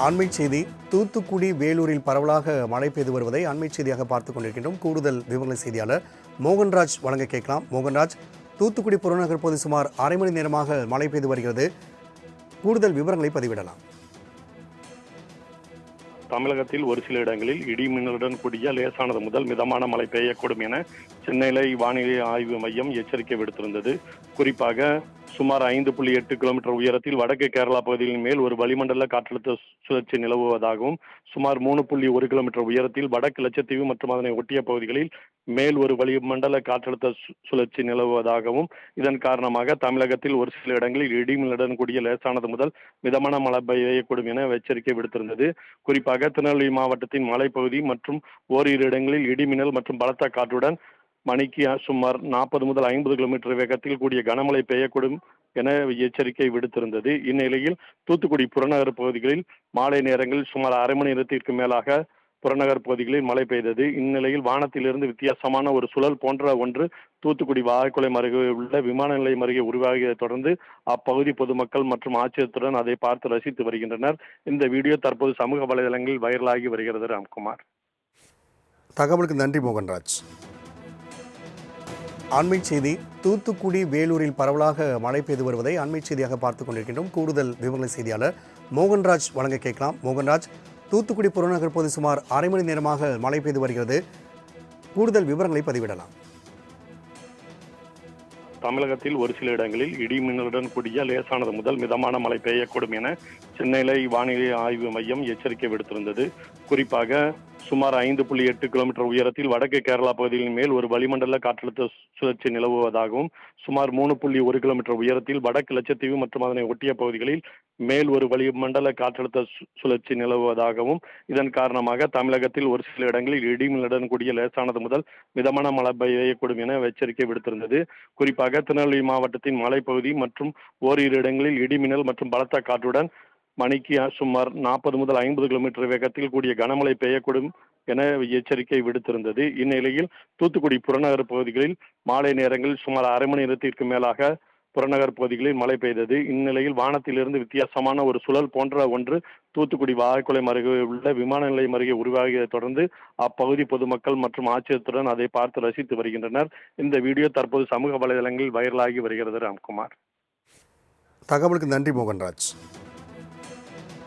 அண்மை செய்தி. தூத்துக்குடி, வேலூரில் பரவலாக மழை பெய்து வருவதை அண்மை செய்தியாக பார்த்துக் கொண்டிருக்கின்றோம். கூடுதல் விவரங்களை செய்தியாளர் மோகன்ராஜ் வழங்க கேட்கலாம். மோகன்ராஜ், தூத்துக்குடி புறநகர் பகுதி சுமார் அரை மணி நேரமாக மழை பெய்து வருகிறது. கூடுதல் விவரங்களை பதிவிடலாம். தமிழகத்தில் ஒரு சில இடங்களில் இடி மின்னலுடன் கூடிய லேசானது முதல் மிதமான மழை பெய்யக்கூடும் என சென்னை வானிலை ஆய்வு மையம் எச்சரிக்கை விடுத்திருந்தது. குறிப்பாக சுமார் 5.8 கிலோமீட்டர் உயரத்தில் வடக்கு கேரளா பகுதியின் மேல் ஒரு வளிமண்டல காற்றழுத்த சுழற்சி நிலவுவதாகவும், சுமார் 3.1 கிலோமீட்டர் உயரத்தில் வடக்கு லட்சத்தீவு மற்றும் அதனை ஒட்டிய பகுதிகளில் மேல் ஒரு வளிமண்டல காற்றழுத்த சுழற்சி நிலவுவதாகவும், இதன் காரணமாக தமிழகத்தில் ஒரு சில இடங்களில் இடிமின்னலுடன் கூடிய லேசானது முதல் மிதமான மழை பெய்யக்கூடும் என எச்சரிக்கை விடுத்திருந்தது. குறிப்பாக திருநெல்வேலி மாவட்டத்தின் மலைப்பகுதி மற்றும் ஓரிரு இடங்களில் இடிமின்னல் மற்றும் பலத்த காற்றுடன் மணிக்கு சுமார் 40 முதல் 50 கிலோமீட்டர் வேகத்தில் கூடிய கனமழை பெய்யக்கூடும் என எச்சரிக்கை விடுத்திருந்தது. இந்நிலையில் தூத்துக்குடி புறநகர் பகுதிகளில் மாலை நேரங்களில் சுமார் அரை மணி நேரத்திற்கு மேலாக புறநகர் பகுதிகளில் மழை பெய்தது. இந்நிலையில் வானத்திலிருந்து வித்தியாசமான ஒரு சுழல் போன்ற ஒன்று தூத்துக்குடி வாகைக்குளம் அருகே உள்ள விமான நிலையம் அருகே உருவாகியதை தொடர்ந்து அப்பகுதி பொதுமக்கள் மற்றும் ஆச்சரியத்துடன் அதை பார்த்து ரசித்து வருகின்றனர். இந்த வீடியோ தற்போது சமூக வலைதளங்களில் வைரலாகி வருகிறது. ராம்குமார், தகவலுக்கு நன்றி மோகன்ராஜ். அண்மை செய்தி. தூத்துக்குடி, வேலூரில் பரவலாக மழை பெய்து வருவதை அண்மை செய்தியாக பார்த்துக் கொண்டிருக்கின்றோம். கூடுதல் விவரங்களை செய்தியாளர் மோகன்ராஜ் வழங்க கேட்கலாம். மோகன்ராஜ், தூத்துக்குடி புறநகர் பகுதி சுமார் அரை மணி நேரமாக மழை பெய்து வருகிறது. கூடுதல் விவரங்களை பதிவிடலாம். தமிழகத்தில் ஒரு சில இடங்களில் இடி மின்னலுடன் கூடிய லேசானது முதல் மிதமான மழை பெய்யக்கூடும் என சென்னை வானிலை ஆய்வு மையம் எச்சரிக்கை விடுத்திருந்தது. குறிப்பாக சுமார் 5.8 கிலோமீட்டர் உயரத்தில் வடக்கு கேரளா பகுதியின் மேல் ஒரு வளிமண்டல காற்றழுத்த சுழற்சி நிலவுவதாகவும், சுமார் 3.1 கிலோமீட்டர் உயரத்தில் வடக்கு லட்சத்தீவு மற்றும் அதனை ஒட்டிய பகுதிகளில் மேல் ஒரு வளிமண்டல காற்றழுத்த சுழற்சி நிலவுவதாகவும், இதன் காரணமாக தமிழகத்தில் ஒரு சில இடங்களில் இடிமின்னலுடன் கூடிய லேசானது முதல் மிதமான மழை பெய்யக்கூடும் என எச்சரிக்கை விடுத்திருந்தது. குறிப்பாக திருநெல்வேலி மாவட்டத்தின் மலைப்பகுதி மற்றும் ஓரிரு இடங்களில் இடிமின்னல் மற்றும் பலத்த காற்றுடன் மணிக்கு சுமார் 40 முதல் 50 கிலோமீட்டர் வேகத்தில் கூடிய கனமழை பெய்யக்கூடும் என எச்சரிக்கை விடுத்திருந்தது. இந்நிலையில் தூத்துக்குடி புறநகர் பகுதிகளில் மாலை நேரங்களில் சுமார் அரை மணி நேரத்திற்கு மேலாக புறநகர் பகுதிகளில் மழை பெய்தது. இந்நிலையில் வானத்திலிருந்து வித்தியாசமான ஒரு சுழல் போன்ற ஒன்று தூத்துக்குடி வாகைக்குளம் அருகே உள்ள விமான நிலையம் அருகே உருவாகியதை தொடர்ந்து அப்பகுதி பொதுமக்கள் மற்றும் ஆச்சரியத்துடன் அதை பார்த்து ரசித்து வருகின்றனர். இந்த வீடியோ தற்போது சமூக வலைதளங்களில் வைரலாகி வருகிறது. ராம்குமார், தகவலுக்கு நன்றி மோகன்ராஜ்.